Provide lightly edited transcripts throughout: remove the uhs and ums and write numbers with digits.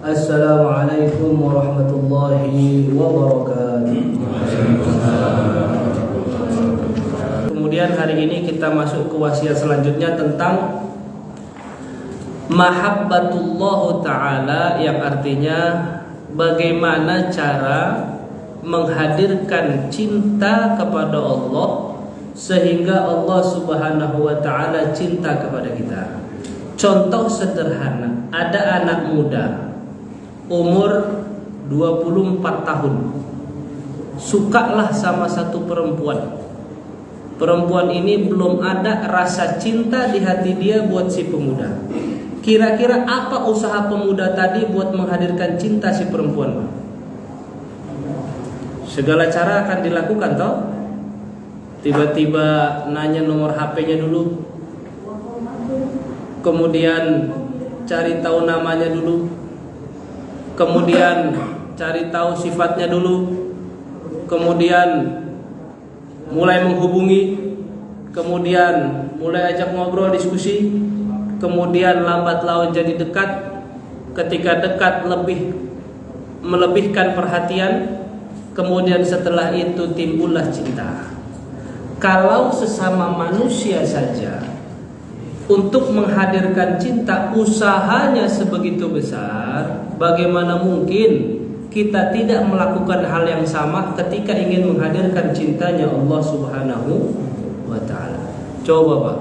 Assalamualaikum warahmatullahi wabarakatuh. Kemudian hari ini kita masuk ke wasiat selanjutnya tentang mahabbatullah ta'ala, yang artinya bagaimana cara menghadirkan cinta kepada Allah sehingga Allah subhanahu wa ta'ala cinta kepada kita. Contoh sederhana, ada anak muda umur 24 tahun, sukalah sama satu perempuan. Perempuan ini belum ada rasa cinta di hati dia buat si pemuda. Kira-kira apa usaha pemuda tadi buat menghadirkan cinta si perempuan? Segala cara akan dilakukan toh. Tiba-tiba nanya nomor HP-nya dulu, kemudian cari tahu namanya dulu, kemudian cari tahu sifatnya dulu, kemudian mulai menghubungi, kemudian mulai ajak ngobrol, diskusi, kemudian lambat laun jadi dekat. Ketika dekat lebih melebihkan perhatian, kemudian setelah itu timbullah cinta. Kalau sesama manusia saja untuk menghadirkan cinta usahanya sebegitu besar, bagaimana mungkin kita tidak melakukan hal yang sama ketika ingin menghadirkan cintanya Allah subhanahu wa ta'ala? Coba Pak,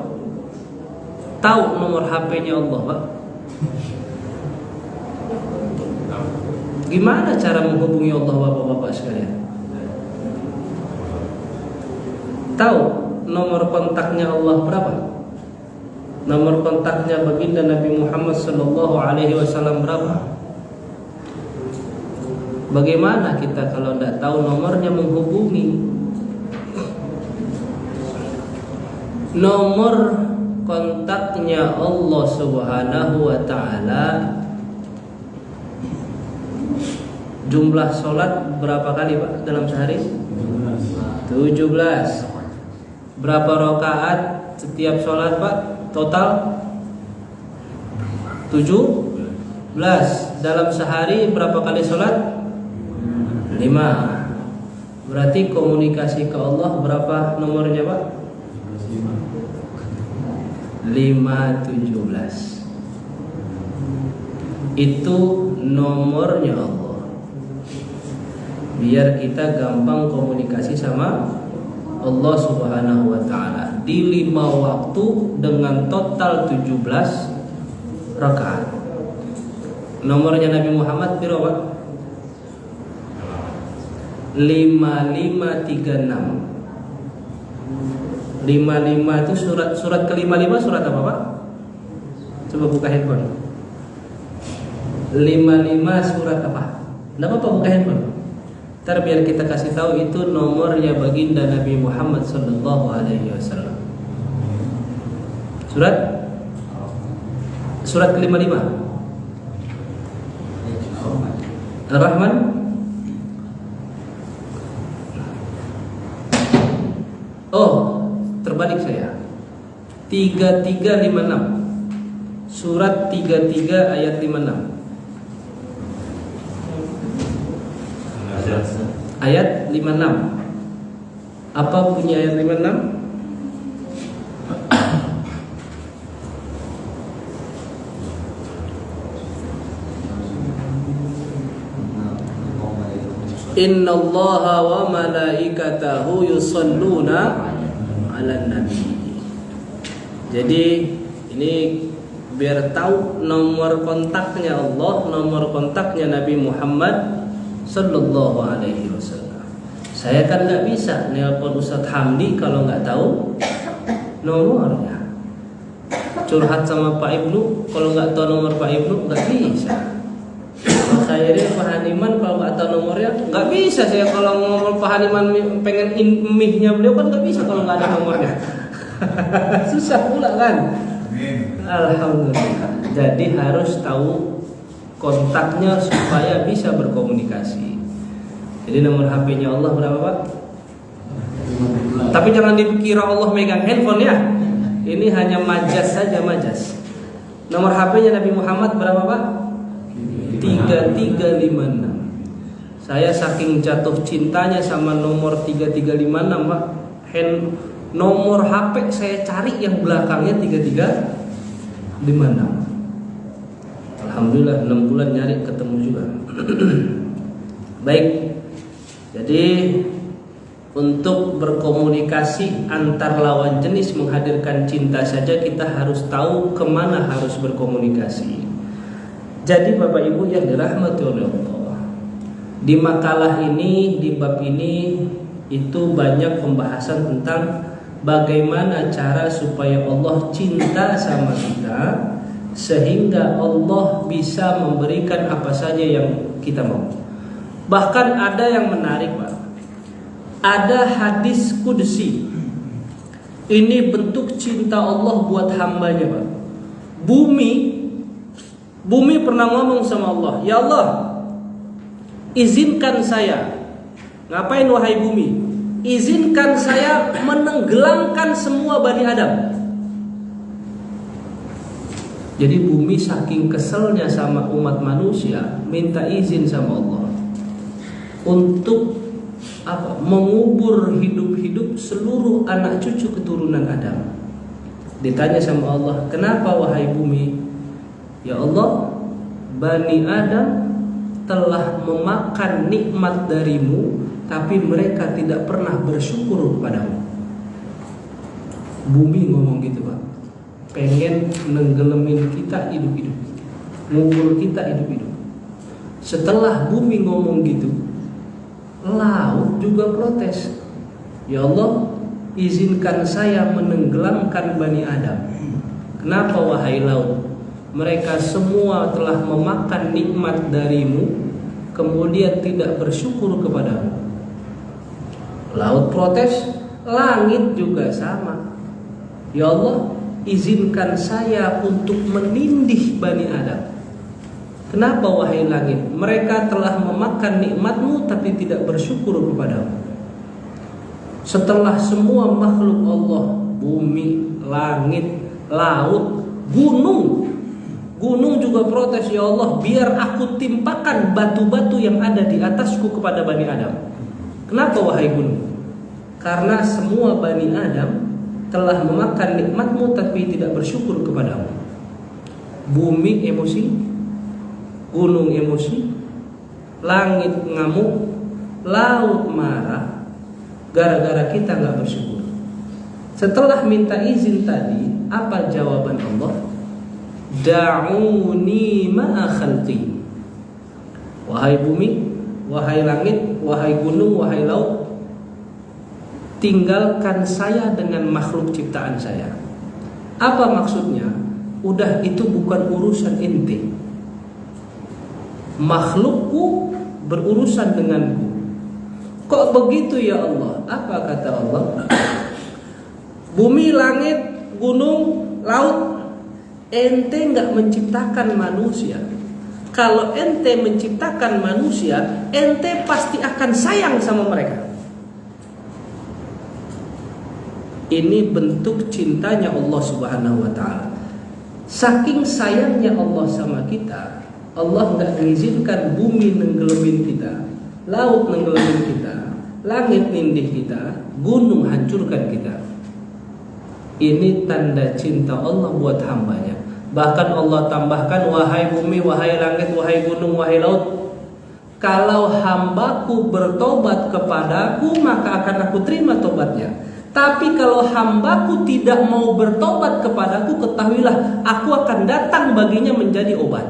tahu nomor HP-nya Allah Pak? Gimana cara menghubungi Allah Bapak-bapak sekalian? Tahu nomor kontaknya Allah berapa? Nomor kontaknya baginda Nabi Muhammad sallallahu alaihi wasallam berapa? Bagaimana kita kalau tidak tahu nomornya menghubungi? Nomor kontaknya Allah subhanahu wa ta'ala, jumlah sholat berapa kali Pak dalam sehari? 17. Berapa rakaat setiap sholat Pak? Total 17. Dalam sehari berapa kali sholat? 5. Berarti komunikasi ke Allah berapa nomornya Pak? 517. Itu nomornya Allah. Biar kita gampang komunikasi sama Allah subhanahu wa ta'ala di 5 waktu dengan total 17 rakaat. Nomornya Nabi Muhammad piro Pak? 5536. 55 itu surat ke-55 surat apa Pak? Coba buka handphone. 55 surat apa? Enggak apa-apa, buka handphone. Ntar biar kita kasih tahu itu nomornya baginda Nabi Muhammad sallallahu alaihi wasallam. Surat ke-55. Ar-Rahman. Oh, terbalik saya. 3356. Surat 33 ayat 56. Ayat 56. Apa punya ayat 56? Innallaha wa malaikatahu yusalluna 'alan nabi. Jadi ini biar tahu nomor kontaknya Allah, nomor kontaknya Nabi Muhammad sallallahu alaihi wasallam. Saya kan nggak bisa nelpon Ustadz Hamdi kalau nggak tahu nomornya. Curhat sama Pak Ibnu kalau nggak tahu nomor Pak Ibnu nggak bisa. Saya ini Pak Haniman kalau nggak tahu nomornya nggak bisa. Saya kalau ngomong Pak Haniman pengen mihnya beliau kan nggak bisa kalau nggak ada nomornya. Susah pula kan. Alhamdulillah. Jadi harus tahu kontaknya supaya bisa berkomunikasi. Jadi nomor HP-nya Allah berapa Pak? Tapi jangan dikira Allah megang handphone ya. Ini hanya majas saja, majas. Nomor HP-nya Nabi Muhammad berapa Pak? 3356. Saya saking jatuh cintanya sama nomor 3356, Pak. Nomor HP saya cari yang belakangnya 3356. Alhamdulillah 6 bulan nyari ketemu juga. Baik. Jadi untuk berkomunikasi antar lawan jenis menghadirkan cinta saja kita harus tahu kemana harus berkomunikasi. Jadi Bapak Ibu yang dirahmati oleh Allah, di makalah ini, di bab ini itu banyak pembahasan tentang bagaimana cara supaya Allah cinta sama kita sehingga Allah bisa memberikan apa saja yang kita mau. Bahkan ada yang menarik, Pak. Ada hadis qudsi. Ini bentuk cinta Allah buat hambanya, Pak. Bumi pernah ngomong sama Allah, "Ya Allah, izinkan saya." Ngapain wahai bumi? Izinkan saya menenggelamkan semua Bani Adam. Jadi bumi saking keselnya sama umat manusia, minta izin sama Allah untuk mengubur hidup-hidup seluruh anak cucu keturunan Adam. Ditanya sama Allah, "Kenapa wahai bumi?" "Ya Allah, Bani Adam telah memakan nikmat darimu, tapi mereka tidak pernah bersyukur kepadamu." Bumi ngomong gitu, Pak. Pengen nenggelemin kita hidup-hidup, ngubur kita hidup-hidup. Setelah bumi ngomong gitu, laut juga protes. "Ya Allah, izinkan saya menenggelamkan Bani Adam." "Kenapa wahai laut? Mereka semua telah memakan nikmat darimu, kemudian tidak bersyukur kepadamu." Laut protes, langit juga sama. "Ya Allah, izinkan saya untuk menindih Bani Adam." "Kenapa wahai langit? Mereka telah memakan nikmatmu tapi tidak bersyukur kepadamu." Setelah semua makhluk Allah, bumi, langit, laut, gunung juga protes, "Ya Allah, biar aku timpakan batu-batu yang ada di atasku kepada Bani Adam." "Kenapa wahai gunung?" "Karena semua Bani Adam telah memakan nikmatmu tapi tidak bersyukur kepadamu." Bumi emosi, gunung emosi, langit ngamuk, laut marah gara-gara kita nggak bersyukur. Setelah minta izin tadi, apa jawaban Allah? "Da'uni ma'a khalqi." Wahai bumi, wahai langit, wahai gunung, wahai laut, tinggalkan saya dengan makhluk ciptaan saya. Apa maksudnya? Udah, itu bukan urusan ente. Makhlukku berurusan denganku. Kok begitu ya Allah? Apa kata Allah? "Bumi, langit, gunung, laut, ente nggak menciptakan manusia. Kalau ente menciptakan manusia, ente pasti akan sayang sama mereka." Ini bentuk cintanya Allah Subhanahu wa ta'ala. Saking sayangnya Allah sama kita, Allah nggak mengizinkan bumi nenggelamin kita, laut nenggelamin kita, langit nindih kita, gunung hancurkan kita. Ini tanda cinta Allah buat hambanya. Bahkan Allah tambahkan, "Wahai bumi, wahai langit, wahai gunung, wahai laut, kalau hambaku bertobat kepadaku, maka akan aku terima tobatnya. Tapi kalau hambaku tidak mau bertobat kepadaku, ketahuilah aku akan datang baginya menjadi obat."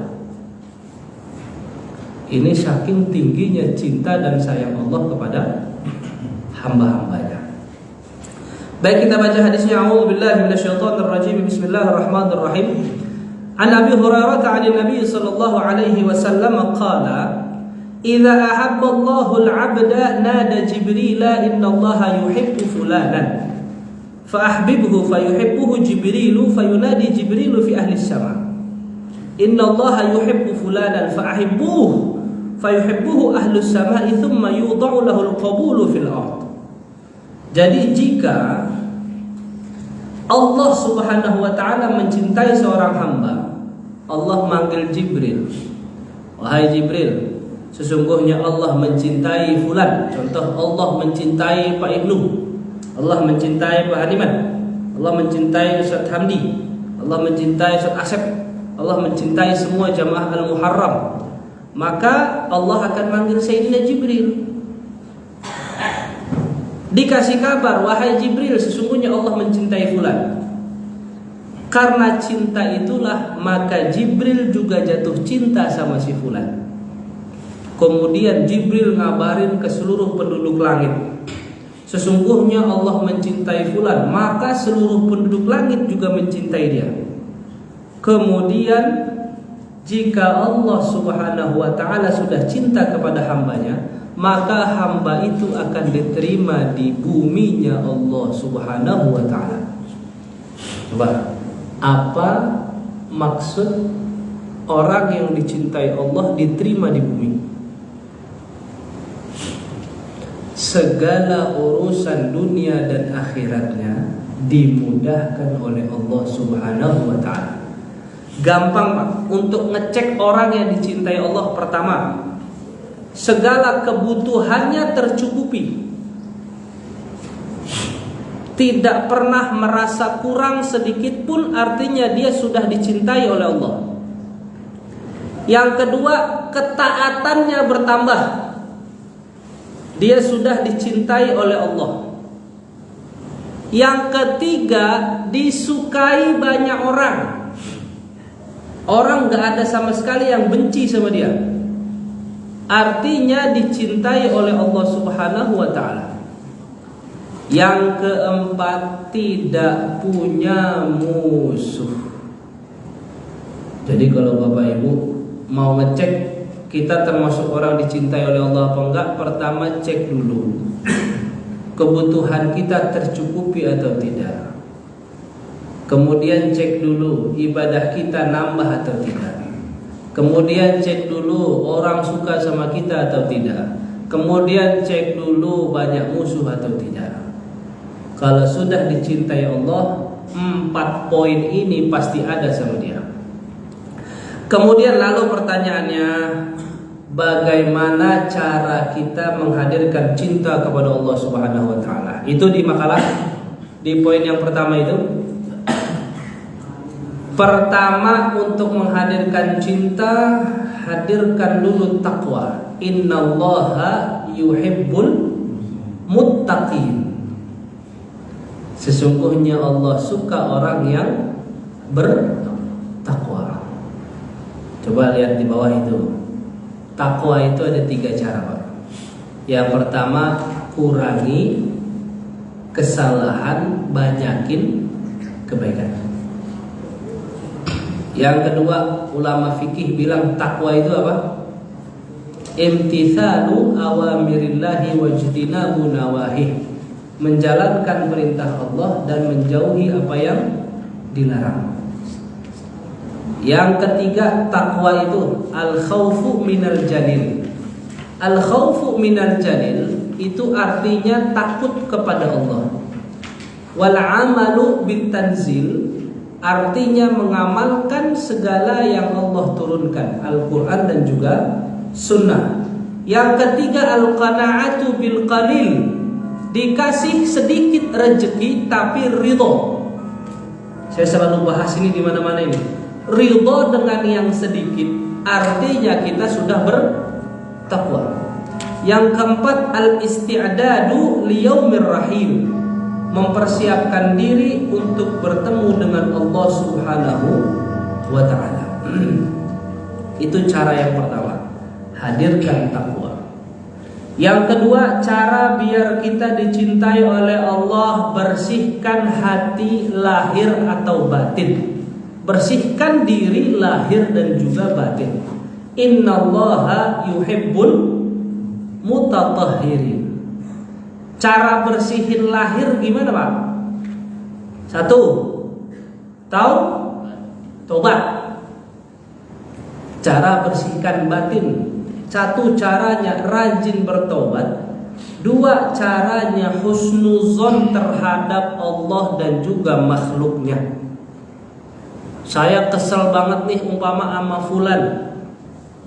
Ini saking tingginya cinta dan sayang Allah kepada hamba-hambanya. Baik, kita baca hadisnya. A'udzubillahi minasyaitonirrajim. Bismillahirrahmanirrahim. An Abi Hurairah 'an Nabi sallallahu alaihi wasallam qala, "Idza ahabba Allahu al-'abda nada Jibril, inna Allaha yuhibbu fulanan. Fa ahbibhu fayuhibbuhu Jibril, fayunadi Jibril fi ahli as-sama. Inna Allaha yuhibbu fulanan fa ahibbuhu fayuhibbuhu ahli as-sama, thumma yudha'u lahu al-qabulu fil ard." Jadi jika Allah Subhanahu wa ta'ala mencintai seorang hamba, Allah manggil Jibril. wahai Jibril, sesungguhnya Allah mencintai fulan. Contoh, Allah mencintai Pak Ibnu, Allah mencintai Pak Haniman, Allah mencintai Ustaz Hamdi, Allah mencintai Ustaz Asep, Allah mencintai semua jamaah Al-Muharram. Maka Allah akan manggil Sayyidina Jibril. Dikasih kabar, wahai Jibril, sesungguhnya Allah mencintai fulan. Karena cinta itulah maka Jibril juga jatuh cinta sama si fulan. Kemudian Jibril ngabarin ke seluruh penduduk langit, sesungguhnya Allah mencintai fulan, maka seluruh penduduk langit juga mencintai dia. Kemudian jika Allah Subhanahu wa ta'ala sudah cinta kepada hambanya, maka hamba itu akan diterima di buminya Allah Subhanahu wa ta'ala. Coba, apa maksud orang yang dicintai Allah diterima di bumi? Segala urusan dunia dan akhiratnya dimudahkan oleh Allah Subhanahu wa ta'ala. Gampang Pak untuk ngecek orang yang dicintai Allah. Pertama, segala kebutuhannya tercukupi, tidak pernah merasa kurang sedikit pun, artinya dia sudah dicintai oleh Allah. Yang kedua, ketaatannya bertambah, dia sudah dicintai oleh Allah. Yang ketiga, disukai banyak orang. Orang gak ada sama sekali yang benci sama dia, artinya dicintai oleh Allah Subhanahu wa ta'ala. Yang keempat, tidak punya musuh. Jadi kalau Bapak Ibu mau ngecek kita termasuk orang dicintai oleh Allah apa enggak, pertama cek dulu kebutuhan kita tercukupi atau tidak. Kemudian cek dulu ibadah kita nambah atau tidak. Kemudian cek dulu orang suka sama kita atau tidak. Kemudian cek dulu banyak musuh atau tidak. Kalau sudah dicintai Allah, 4 poin ini pasti ada sama dia. Kemudian lalu pertanyaannya, bagaimana cara kita menghadirkan cinta kepada Allah Subhanahu wa ta'ala? Itu di makalah, di poin yang pertama itu. Pertama, untuk menghadirkan cinta, hadirkan dulu takwa. Innallaha yuhibbul muttaqin. Sesungguhnya Allah suka orang yang bertakwa. Coba lihat di bawah itu. Takwa itu ada 3 cara, Pak. Yang pertama, kurangi kesalahan, banyakin kebaikan. Yang kedua, ulama fikih bilang takwa itu apa? Imtithalu awamirillahi wajtinabu nawahih. Menjalankan perintah Allah dan menjauhi apa yang dilarang. Yang ketiga, takwa itu al-khaufu minal jalil. Al-khaufu minal jalil itu artinya takut kepada Allah. Wal amalu bitanzil artinya mengamalkan segala yang Allah turunkan, Al-Quran dan juga Sunnah. Yang ketiga, al-qana'atu bil qalil, dikasih sedikit rezeki tapi ridho. Saya selalu bahas ini di mana-mana ini. Ridho dengan yang sedikit artinya kita sudah bertakwa. Yang keempat, al-isti'dadu liyaumir rahim, mempersiapkan diri untuk bertemu dengan Allah Subhanahu wa ta'ala. Itu cara yang pertama, hadirkan takwa. Yang kedua, cara biar kita dicintai oleh Allah, bersihkan hati lahir atau batin. Bersihkan diri lahir dan juga batin. Innallaha yuhibbul mutatahhirin. Cara bersihin lahir gimana, Pak? 1, tahu? Tobat. Cara bersihkan batin, 1 caranya rajin bertobat. 2 caranya husnuzon terhadap Allah dan juga makhluknya. Saya kesel banget nih umpama sama fulan.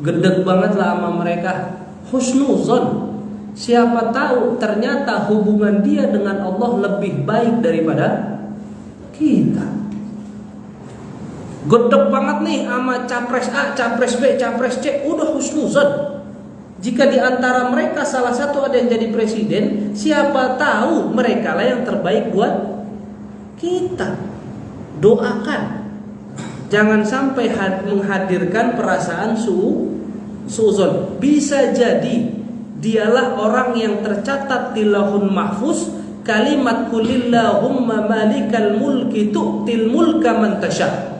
Gedeg banget lah sama mereka. Husnuzon. Siapa tahu ternyata hubungan dia dengan Allah lebih baik daripada kita. Gedeg banget nih sama capres A, capres B, capres C, udah husnuzon. Jika di antara mereka salah satu ada yang jadi presiden, siapa tahu mereka lah yang terbaik buat kita. Doakan. Jangan sampai menghadirkan perasaan suuzon. Bisa jadi dialah orang yang tercatat di Lauhul Mahfuz kalimat kulillahumma malikal mulki tu'til mulka man tasha.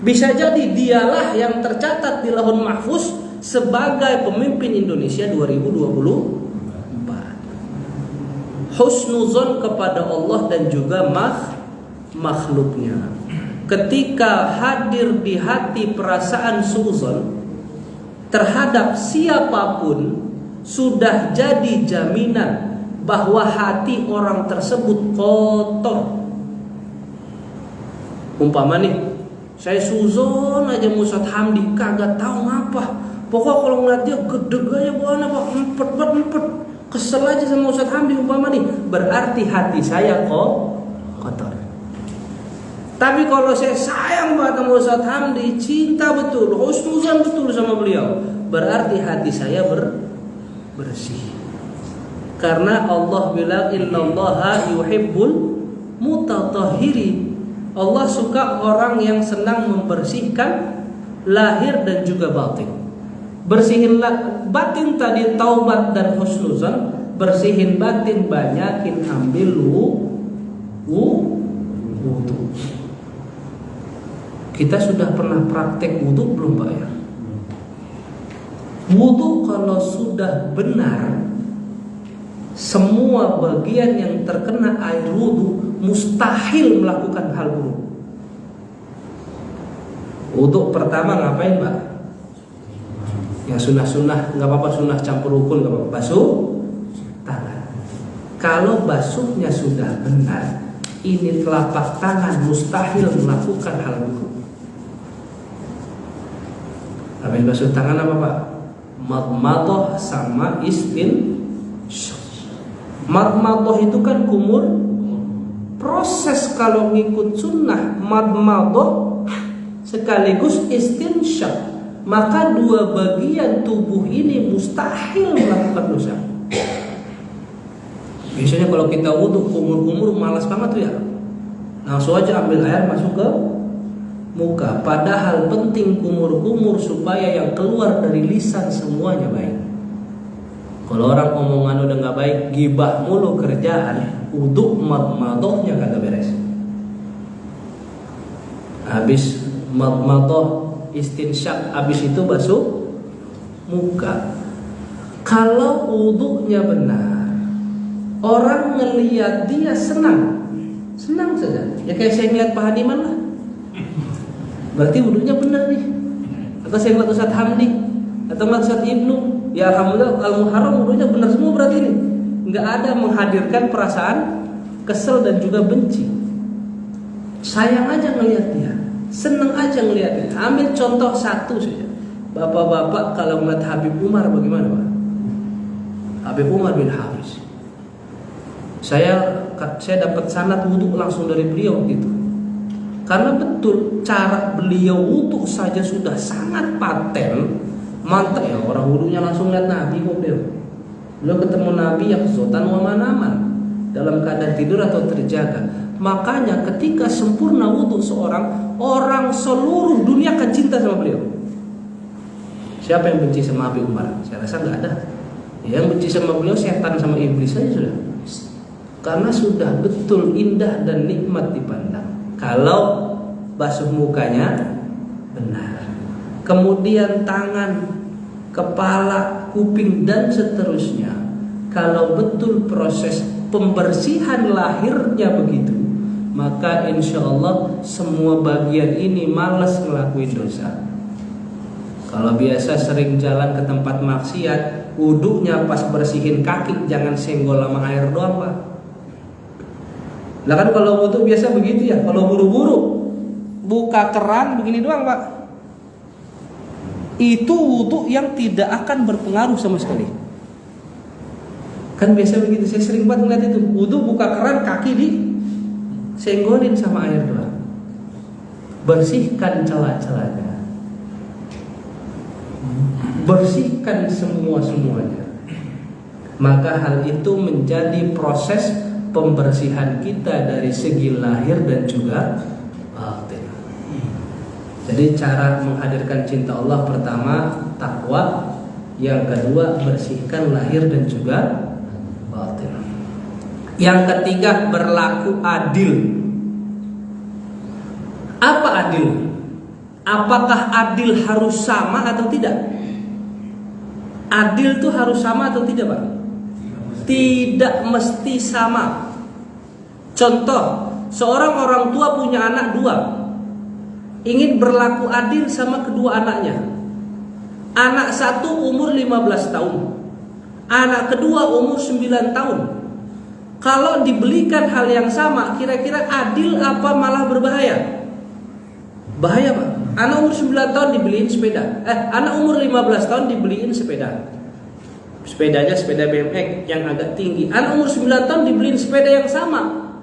Bisa jadi dialah yang tercatat di Lauhul Mahfuz sebagai pemimpin Indonesia 2024. Husnuzon kepada Allah dan juga makhluknya. Ketika hadir di hati perasaan suuzon terhadap siapapun, sudah jadi jaminan bahwa hati orang tersebut kotor. Umpama nih, saya suzon aja Ustaz Hamdi, kagak tahu ngapa. Pokok kalau ngeliat dia gedeg aja bawaannya Pak, empet. Kesel aja sama Ustaz Hamdi umpama nih, berarti hati saya kok kotor. Tapi kalau saya sayang banget sama Ustaz Hamdi, cinta betul, husnuzan betul sama beliau, berarti hati saya bersih. Karena Allah bilang innallaha yuhibbul mutatahhirin. Allah suka orang yang senang membersihkan lahir dan juga batin. Bersihinlah batin tadi taubat dan husnuzan, bersihin batin banyakin ambil wudu. Kita sudah pernah praktek wudu belum Pak ya? Wudu kalau sudah benar, semua bagian yang terkena air wudu mustahil melakukan hal buruk. Wudu pertama ngapain Pak? Yang sunnah-sunnah nggak apa-apa, sunnah campur rukun nggak apa-apa, basuh tangan. Kalau basuhnya sudah benar, ini telapak tangan mustahil melakukan hal buruk. Habis basuh tangan apa Pak? Madmadah sama istinsyaq. Madmadah itu kan kumur. Proses kalau ngikut sunnah madmadah sekaligus istinsyaq, maka dua bagian tubuh ini mustahil melakukan dosa. Biasanya kalau kita wudu kumur-kumur malas banget tuh ya, langsung aja ambil air masuk ke muka. Padahal penting kumur-kumur supaya yang keluar dari lisan semuanya baik. Kalau orang omongan udah nggak baik, gibah mulu kerjaan, wudu madmadahnya kagak beres. Habis madmadah istinsyaq, habis itu basuh muka. Kalau wudunya benar, orang ngelihat dia senang saja. Ya kayak saya ngeliat Pak Hadiman lah, berarti wudunya benar nih. Atau saya ngeliat Ustaz Hamdi, atau ngeliat Ustaz Ibnu, ya alhamdulillah al-muharram wudunya benar semua berarti nih. Nggak ada menghadirkan perasaan kesel dan juga benci. Sayang aja ngelihat dia, seneng aja ngelihatnya. Ambil contoh satu saja. Bapak-bapak kalau ngeliat Habib Umar bagaimana Pak? Habib Umar bin Hafiz. Saya dapat sanad wudu langsung dari beliau gitu. Karena betul cara beliau wudu saja sudah sangat paten, mantap ya, orang wudunya langsung lihat Nabi kok beliau. Beliau ketemu Nabi yang zotan wa manaman, dalam keadaan tidur atau terjaga. Makanya ketika sempurna wudu seorang, orang seluruh dunia akan cinta sama beliau. Siapa yang benci sama Habib Umar? Saya rasa nggak ada. Yang benci sama beliau setan sama iblis saja sudah. Karena sudah betul indah dan nikmat dipandang. Kalau basuh mukanya benar, kemudian tangan, kepala, kuping dan seterusnya, kalau betul proses pembersihan lahirnya begitu, maka insya Allah semua bagian ini malas ngelakuin dosa. Kalau biasa sering jalan ke tempat maksiat, wudunya pas bersihin kaki jangan senggol sama air doang Pak. Nah kan kalau wudu biasa begitu ya, kalau buru-buru buka keran begini doang Pak. itu wudu yang tidak akan berpengaruh sama sekali. Kan biasa begitu, saya sering banget ngeliat itu. Wudu buka keran, kaki disenggolin sama air doang. Bersihkan celah-celahnya, bersihkan semuanya. Maka hal itu menjadi proses pembersihan kita dari segi lahir dan juga batin. Jadi cara menghadirkan cinta Allah, pertama takwa, yang kedua bersihkan lahir dan juga batin, yang ketiga berlaku adil. Apa adil? Apakah adil harus sama atau tidak? Adil itu harus sama atau tidak, Pak? Tidak mesti sama. Contoh, seorang orang tua punya anak dua, ingin berlaku adil sama kedua anaknya. Anak satu umur 15 tahun, anak kedua umur 9 tahun. Kalau dibelikan hal yang sama, kira-kira adil apa malah berbahaya? Bahaya, Pak. Anak umur 9 tahun dibeliin sepeda. Anak umur 15 tahun dibeliin sepeda. Sepedanya sepeda BMX yang agak tinggi. Anak umur 9 tahun dibeliin sepeda yang sama.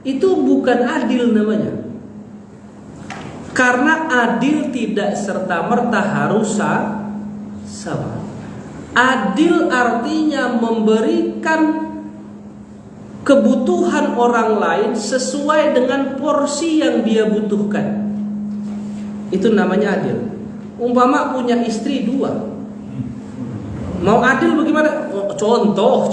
Itu bukan adil namanya. Karena adil tidak serta-merta harus sama. Adil artinya memberikan kebutuhan orang lain sesuai dengan porsi yang dia butuhkan. Itu namanya adil. Umpama punya istri dua, mau adil bagaimana? Contoh.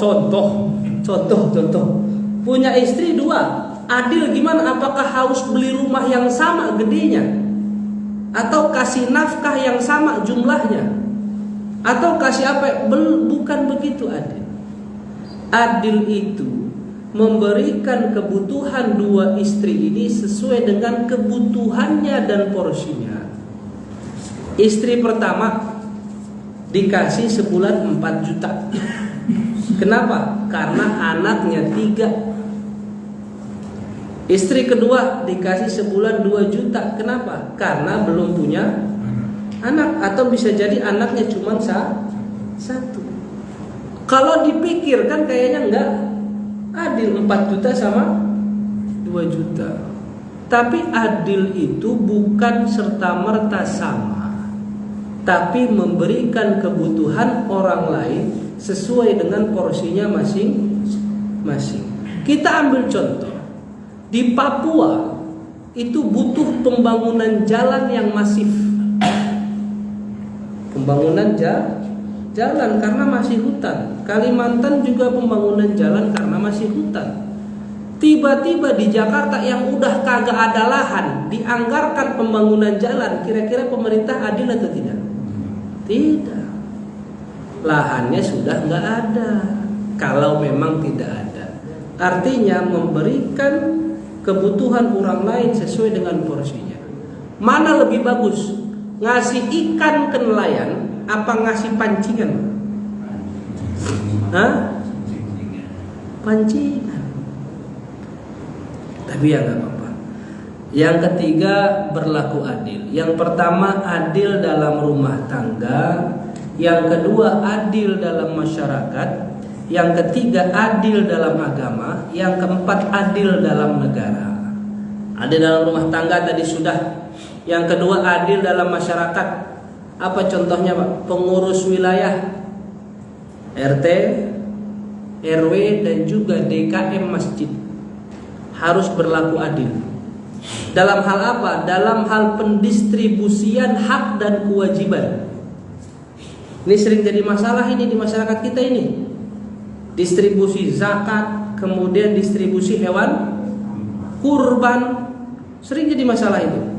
Punya istri dua, adil gimana? Apakah harus beli rumah yang sama gedenya? Atau kasih nafkah yang sama jumlahnya? Atau kasih apa? Bukan begitu adil. Adil itu memberikan kebutuhan dua istri ini sesuai dengan kebutuhannya dan porsinya. Istri pertama dikasih sebulan 4 juta. Kenapa? Karena anaknya 3. Istri kedua dikasih sebulan 2 juta. Kenapa? Karena belum punya anak, atau bisa jadi anaknya cuma 1. Kalau dipikirkan kayaknya enggak adil, 4 juta sama 2 juta. Tapi adil itu bukan serta-merta sama, tapi memberikan kebutuhan orang lain sesuai dengan porsinya masing-masing. Kita ambil contoh. Di Papua itu butuh pembangunan jalan yang masif. Pembangunan jalan karena masih hutan. Kalimantan juga pembangunan jalan karena masih hutan. Tiba-tiba di Jakarta yang udah kagak ada lahan dianggarkan pembangunan jalan. Kira-kira pemerintah adil atau tidak? Tidak. Lahannya sudah nggak ada. Kalau memang tidak ada, artinya memberikan kebutuhan orang lain sesuai dengan porsinya. Mana lebih bagus? Ngasih ikan ke nelayan apa ngasih pancingan? Pancingan. Tapi ya nggak apa-apa. Yang ketiga berlaku adil. Yang pertama adil dalam rumah tangga. Yang kedua adil dalam masyarakat. Yang ketiga adil dalam agama. Yang keempat adil dalam negara. Adil dalam rumah tangga tadi sudah. Yang kedua adil dalam masyarakat. Apa contohnya, Pak? Pengurus wilayah, RT, RW dan juga DKM masjid harus berlaku adil. Dalam hal apa? Dalam hal pendistribusian hak dan kewajiban. Ini sering jadi masalah ini di masyarakat kita ini. Distribusi zakat, kemudian distribusi hewan kurban, sering jadi masalah itu.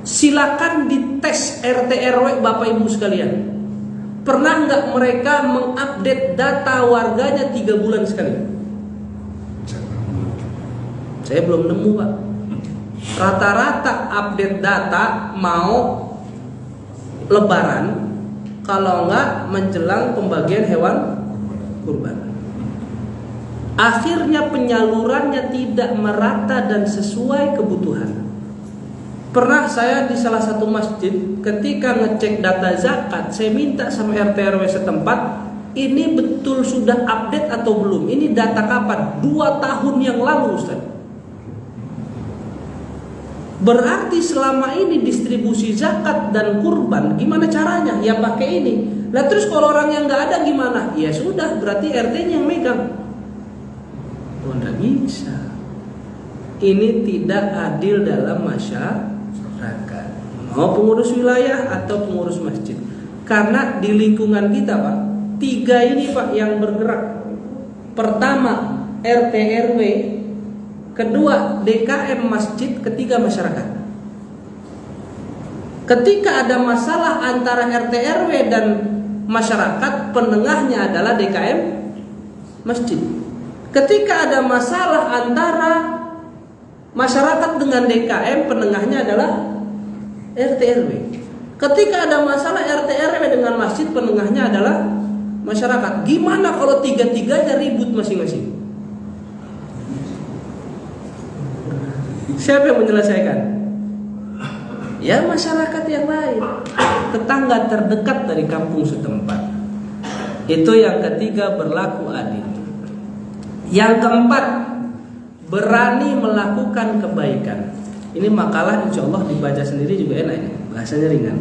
Silakan dites RT RW Bapak Ibu sekalian. Pernah nggak mereka mengupdate data warganya 3 bulan sekali? Saya belum nemu, Pak. Rata-rata update data mau Lebaran, kalau nggak menjelang pembagian hewan kurban. Akhirnya penyalurannya tidak merata dan sesuai kebutuhan. Pernah saya di salah satu masjid ketika ngecek data zakat, saya minta sama RT RW setempat, ini betul sudah update atau belum? Ini data kapan? 2 tahun yang lalu, Ustaz. Berarti selama ini distribusi zakat dan kurban gimana caranya? Ya pakai ini. Lah terus kalau orang yang nggak ada gimana? Ya sudah, berarti RT-nya yang megang. Oh, nggak bisa. Ini tidak adil dalam masyarakat. Mau pengurus wilayah atau pengurus masjid. Karena di lingkungan kita, Pak, 3 ini, Pak, yang bergerak. Pertama RT RW, kedua DKM masjid, ketiga masyarakat. Ketika ada masalah antara RT RW dan masyarakat, penengahnya adalah DKM masjid. Ketika ada masalah antara masyarakat dengan DKM, penengahnya adalah RT RW. Ketika ada masalah RT RW dengan masjid, penengahnya adalah masyarakat. Gimana kalau 3-3-nya ribut masing-masing? Siapa yang menyelesaikan? Ya masyarakat yang lain, tetangga terdekat dari kampung setempat. Itu yang ketiga, berlaku adil. Yang keempat, berani melakukan kebaikan. Ini makalah insya Allah dibaca sendiri juga enak ini, bahasanya ringan.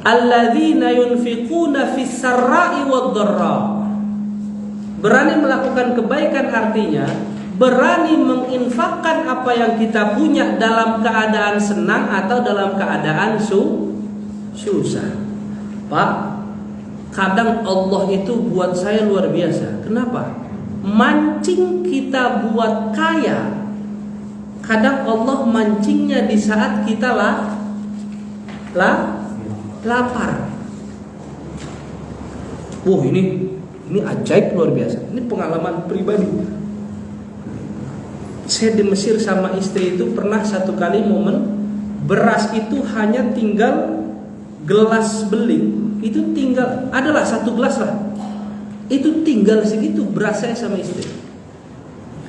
Alladzina yunfiquna fis sarra'i wad dharra. Berani melakukan kebaikan artinya berani menginfakkan apa yang kita punya dalam keadaan senang atau dalam keadaan susah. Pak, kadang Allah itu buat saya luar biasa. Kenapa? Mancing kita buat kaya. Kadang Allah mancingnya di saat kita lapar. Wah, ini ajaib luar biasa. Ini pengalaman pribadi. Saya di Mesir sama istri itu pernah satu kali momen beras itu hanya tinggal gelas beling, itu tinggal adalah 1 gelas lah. Itu tinggal segitu beras saya sama istri.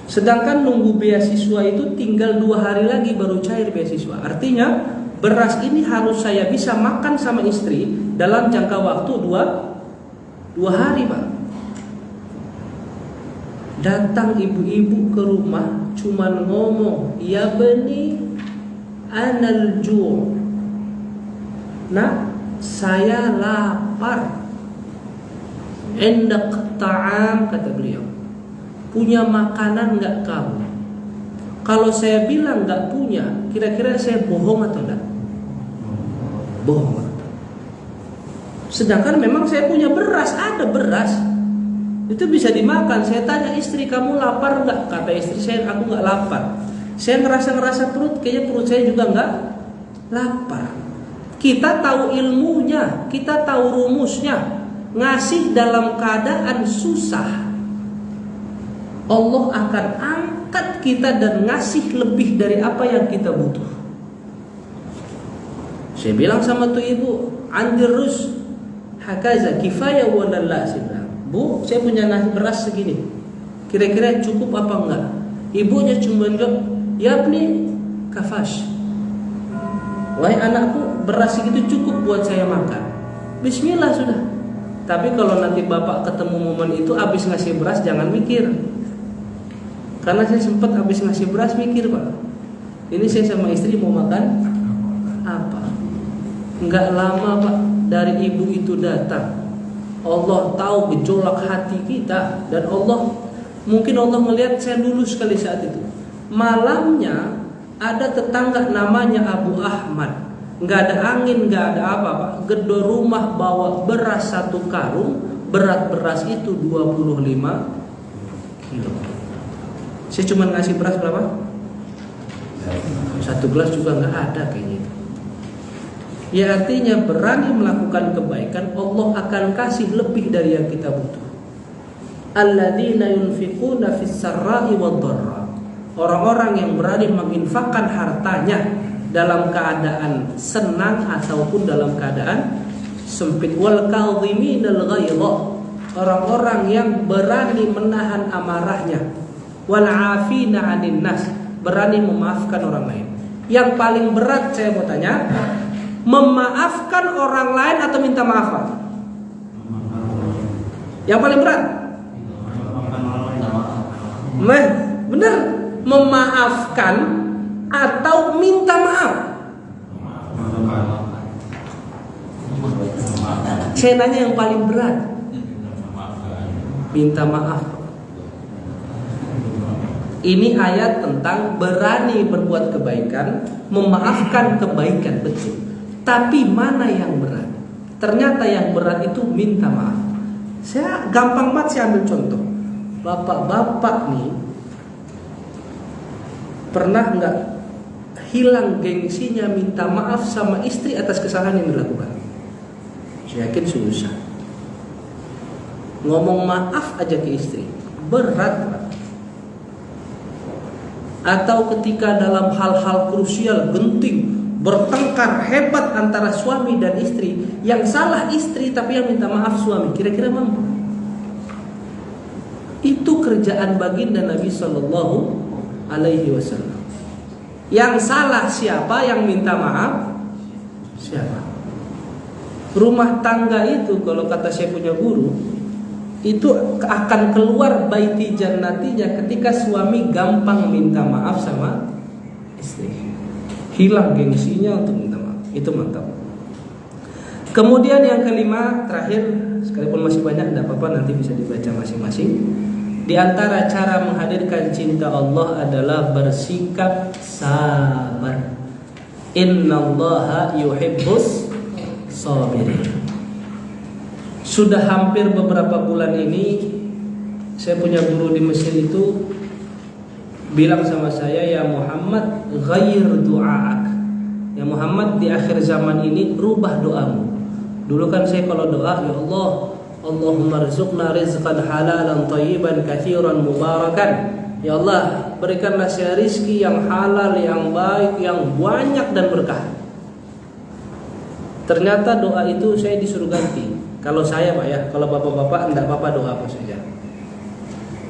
Sedangkan nunggu beasiswa itu tinggal 2 hari lagi baru cair beasiswa. Artinya beras ini harus saya bisa makan sama istri dalam jangka waktu 2 hari, Pak. Datang ibu-ibu ke rumah cuman ngomong, "Ya bani, anal ju'." Nah, saya lapar. Endak ta'am, kata beliau. Punya makanan enggak kamu? Kalau saya bilang enggak punya, kira-kira saya bohong atau enggak? Bohong. Sedangkan memang saya punya beras, ada beras. Itu bisa dimakan. Saya tanya istri, kamu lapar enggak? Kata istri saya, aku enggak lapar. Saya ngerasa perut, kayaknya perut saya juga enggak lapar. Kita tahu ilmunya, kita tahu rumusnya. Ngasih dalam keadaan susah, Allah akan angkat kita dan ngasih lebih dari apa yang kita butuh. Saya bilang sama tuh ibu, "Andirus hakaza kifaya wa lalla." Bu, saya punya nasi beras segini, kira-kira cukup apa enggak? Ibunya cuma jawab, "Yabni kafash." Wahai anakku, beras segitu cukup buat saya makan. Bismillah sudah. Tapi kalau nanti bapak ketemu momen itu habis ngasih beras, jangan mikir. Karena saya sempat habis ngasih beras mikir, Pak. Ini saya sama istri mau makan apa? Enggak lama, Pak, dari ibu itu datang. Allah tahu gejolak hati kita, dan mungkin Allah melihat saya lulus sekali saat itu. Malamnya ada tetangga namanya Abu Ahmad, nggak ada angin, nggak ada apa, Pak. Gedor rumah bawa beras 1 karung, berat beras itu 25 kilo. Saya cuma ngasih beras berapa? 1 gelas juga nggak ada kayaknya itu. Ya artinya berani melakukan kebaikan, Allah akan kasih lebih dari yang kita butuh. Alladzina yunfiquna fis sarra'i wad dharra. Orang-orang yang berani menginfakkan hartanya dalam keadaan senang ataupun dalam keadaan sempit. Wal kadhiminal ghaidha. Orang-orang yang berani menahan amarahnya. Wal 'afina 'anil nas. Berani memaafkan orang lain. Yang paling berat saya mau tanya, memaafkan orang lain atau minta maaf, Pak? Yang paling berat? Benar, memaafkan atau minta maaf? Saya nanya yang paling berat. Minta maaf. Ini ayat tentang berani berbuat kebaikan, memaafkan kebaikan, betul. Tapi mana yang berat? Ternyata yang berat itu minta maaf. Saya gampang banget saya ambil contoh. Bapak-bapak nih pernah nggak hilang gengsinya minta maaf sama istri atas kesalahan yang dilakukan? Saya yakin susah. Ngomong maaf aja ke istri berat, Pak. Atau ketika dalam hal-hal krusial, genting, bertengkar hebat antara suami dan istri, yang salah istri tapi yang minta maaf suami, kira-kira mampu? Itu kerjaan baginda Nabi Sallallahu Alaihi Wasallam. Yang salah siapa, yang minta maaf siapa? Rumah tangga itu kalau kata saya punya guru, itu akan keluar baiti jannatinya ketika suami gampang minta maaf sama istri. Hilang gengsinya untuk minta maaf. Itu mantap. Kemudian yang kelima, terakhir, sekalipun masih banyak, tidak apa-apa, nanti bisa dibaca masing-masing. Di antara cara menghadirkan cinta Allah adalah bersikap sabar. Innallaha yuhibbus sabirin. Sudah hampir beberapa bulan ini, saya punya guru di Mesir itu bilang sama saya, ya Muhammad, ghayyir du'aak. Ya Muhammad, di akhir zaman ini rubah doamu. Dulu kan saya kalau doa, ya Allah, Allahumma rizqna rizqan halalan thayyiban katsiran mubarakan. Ya Allah, berikanlah saya rizki yang halal, yang baik, yang banyak dan berkah. Ternyata doa itu saya disuruh ganti. Kalau saya, Pak, ya, kalau bapak-bapak enggak apa-apa, doa apa saja.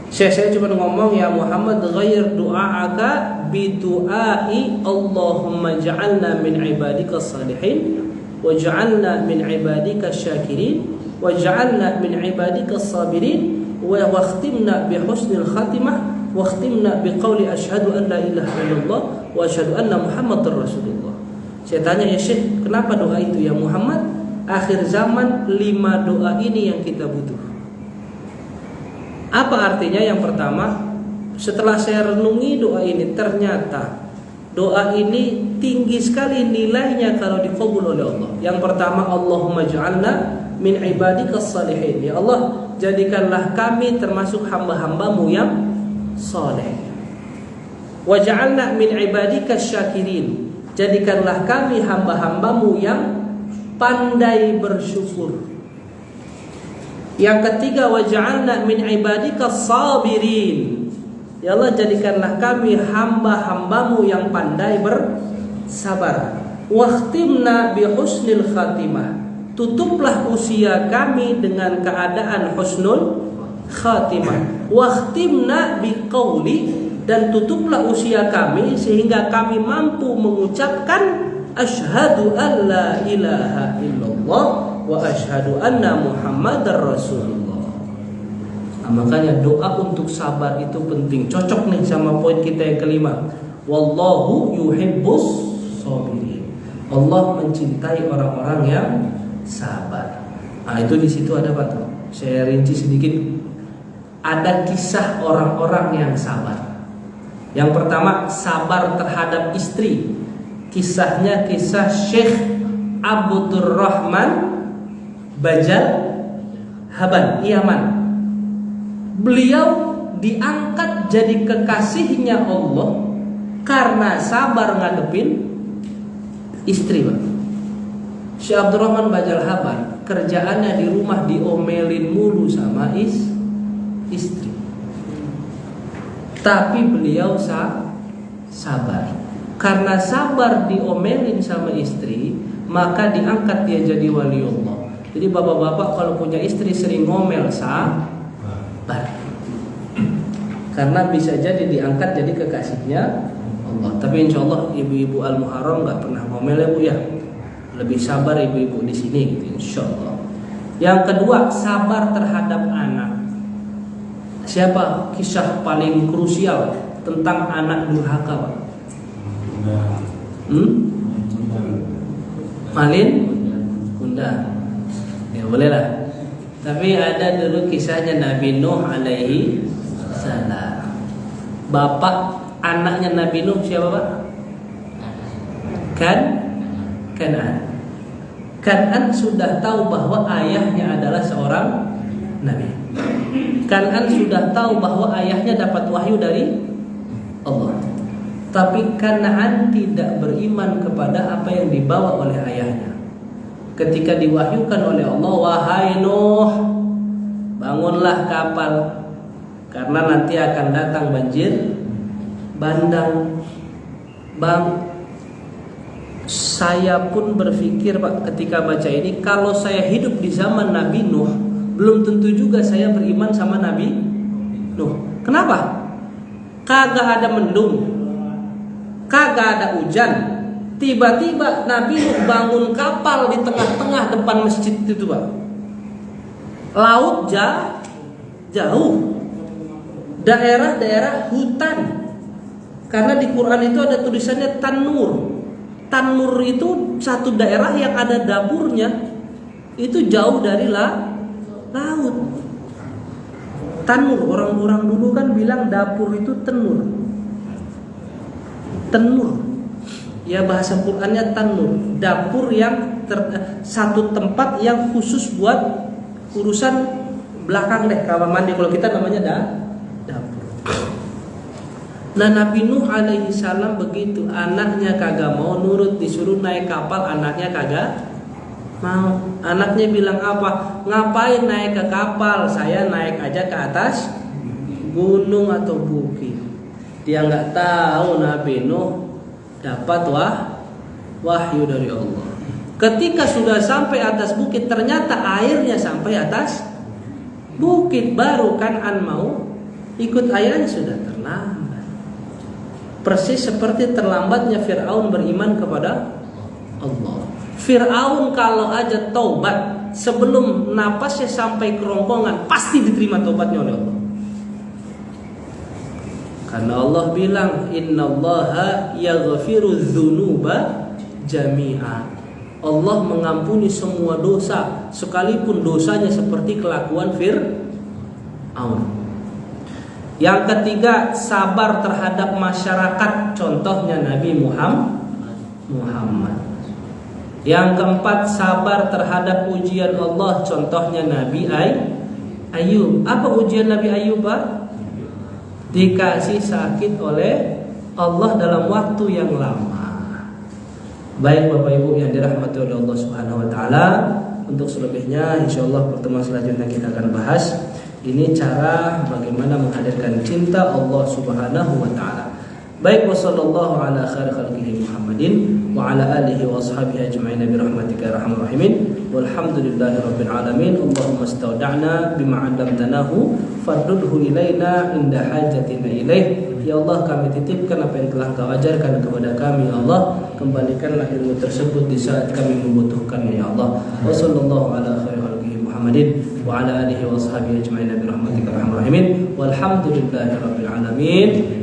Saya cuma ngomong, ya Muhammad, ghayyir du'aaka bi du'ai Allahumma ja'alna min ibadika salihin wa ja'alna min ibadika syakirin wa ja'alna min ibadika sabirin wa wakhtimna bi husnil khatimah wa khtimna bi qawli asyhadu an la ilaha illallah wa asyhadu anna Muhammadar Rasulullah. Saya tanya, ya Syekh, kenapa doa itu ya Muhammad? Akhir zaman 5 doa ini yang kita butuh. Apa artinya? Yang pertama, setelah saya renungi doa ini, ternyata doa ini tinggi sekali nilainya kalau dikabul oleh Allah. Yang pertama, Allahumma ja'alna min ibadikas salihin. Ya Allah, jadikanlah kami termasuk hamba-hambamu yang saleh. Wa ja'alna min ibadikas syakirin. Jadikanlah kami hamba-hambamu yang pandai bersyukur. Yang ketiga, waj'alna min ibadikas sabirin. Ya Allah, jadikanlah kami hamba-hambamu yang pandai bersabar. Wakhtimna bi husnil khatimah. Tutuplah usia kami dengan keadaan husnul khatimah. Wakhtimna bi qawli, dan tutuplah usia kami sehingga kami mampu mengucapkan asyhadu an la ilaha illallah wa asyhadu anna Muhammadar Rasulullah. Makanya doa untuk sabar itu penting. Cocok nih sama poin kita yang kelima. Wallahu yuhibbus sabirin. Allah mencintai orang-orang yang sabar. Nah, itu di situ ada apa tuh? Saya rinci sedikit. Ada kisah orang-orang yang sabar. Yang pertama, sabar terhadap istri. Kisahnya kisah Syekh Abdurrahman Bajal Haban, Yaman. Beliau diangkat jadi kekasihnya Allah karena sabar ngadepin istri, Pak. Syekh Abdurrahman Bajal Haban kerjaannya di rumah diomelin mulu sama istri. Tapi beliau sabar. Karena sabar diomelin sama istri, maka diangkat dia jadi waliullah. Jadi bapak-bapak kalau punya istri sering ngomel, sabar. Karena bisa jadi diangkat jadi kekasihnya Allah. Tapi insya Allah ibu-ibu Al-Muharram nggak pernah ngomel ya Bu ya. Lebih sabar ibu-ibu di sini gitu, insya Allah. Yang kedua, sabar terhadap anak. Siapa kisah paling krusial tentang anak durhaka, Pak? Malin Kunda. Ya bolehlah. Tapi ada dulu kisahnya Nabi Nuh alaihi salam. Bapak anaknya Nabi Nuh siapa, Pak? Kan'an. Kan'an sudah tahu bahwa ayahnya adalah seorang nabi. Kan'an sudah tahu bahwa ayahnya dapat wahyu dari Allah. Tapi Kan'an tidak beriman kepada apa yang dibawa oleh ayahnya. Ketika diwahyukan oleh Allah, wahai Nuh, bangunlah kapal karena nanti akan datang banjir bandang. Bang, saya pun berpikir Pak ketika baca ini, kalau saya hidup di zaman Nabi Nuh, belum tentu juga saya beriman sama Nabi Nuh. Kenapa? Kagak ada mendung, kagak ada hujan. Tiba-tiba Nabi Nuh bangun kapal di tengah-tengah depan masjid itu Pak. Laut jauh, daerah-daerah hutan. Karena di Quran itu ada tulisannya tanur. Tanur itu satu daerah yang ada dapurnya, itu jauh dari laut. Tanur, orang-orang dulu kan bilang dapur itu tenur. Ya bahasa Qurannya tanur, dapur yang satu tempat yang khusus buat urusan belakang deh, kamar mandi. Kalau kita namanya dapur. Nah Nabi Nuh alaihi salam begitu, anaknya kagak mau nurut, disuruh naik kapal, anaknya kagak mau. Anaknya bilang apa? Ngapain naik ke kapal? Saya naik aja ke atas gunung atau bukit. Dia nggak tahu Nabi Nuh dapat wahyu dari Allah. Ketika sudah sampai atas bukit, ternyata airnya sampai atas bukit. Baru Kan'an mau ikut ayahnya, sudah terlambat. Persis seperti terlambatnya Fir'aun beriman kepada Allah. Fir'aun kalau aja taubat sebelum napasnya sampai kerongkongan, pasti diterima taubatnya oleh Allah. Karena Allah bilang, innallaha yaghfiru dzunuba jami'a. Allah mengampuni semua dosa, sekalipun dosanya seperti kelakuan Fir'aun. Yang ketiga, sabar terhadap masyarakat, contohnya Nabi Muhammad. Yang keempat, sabar terhadap ujian Allah, contohnya Nabi Ayub. Apa ujian Nabi Ayub, Pak? Dikasih sakit oleh Allah dalam waktu yang lama. Baik Bapak Ibu yang dirahmati oleh Allah Subhanahu wa taala, untuk selebihnya insyaallah pertemuan selanjutnya kita akan bahas ini cara bagaimana menghadirkan cinta Allah Subhanahu wa taala. Baik, wassallallahu ala khairi khalqihi Muhammadin wa ala alihi wa ashabihi ajma'in bi rahmatika ya arhamar rahimin. Walhamdulillahi rabbil alamin. Allahumma istawda'na bima 'allamtanahu fardudhu ilaina inda hajatina ilaih. Ya Allah, kami titipkan apa yang telah Kau ajarkan kepada kami ya Allah. Kembalikanlah ilmu tersebut di saat kami membutuhkannya ya Allah. Wassallallahu ala khairi khalqihi Muhammadin wa ala alihi wa ashabihi ajma'in bi rahmatika ya arhamar rahimin. Walhamdulillahi rabbil alamin.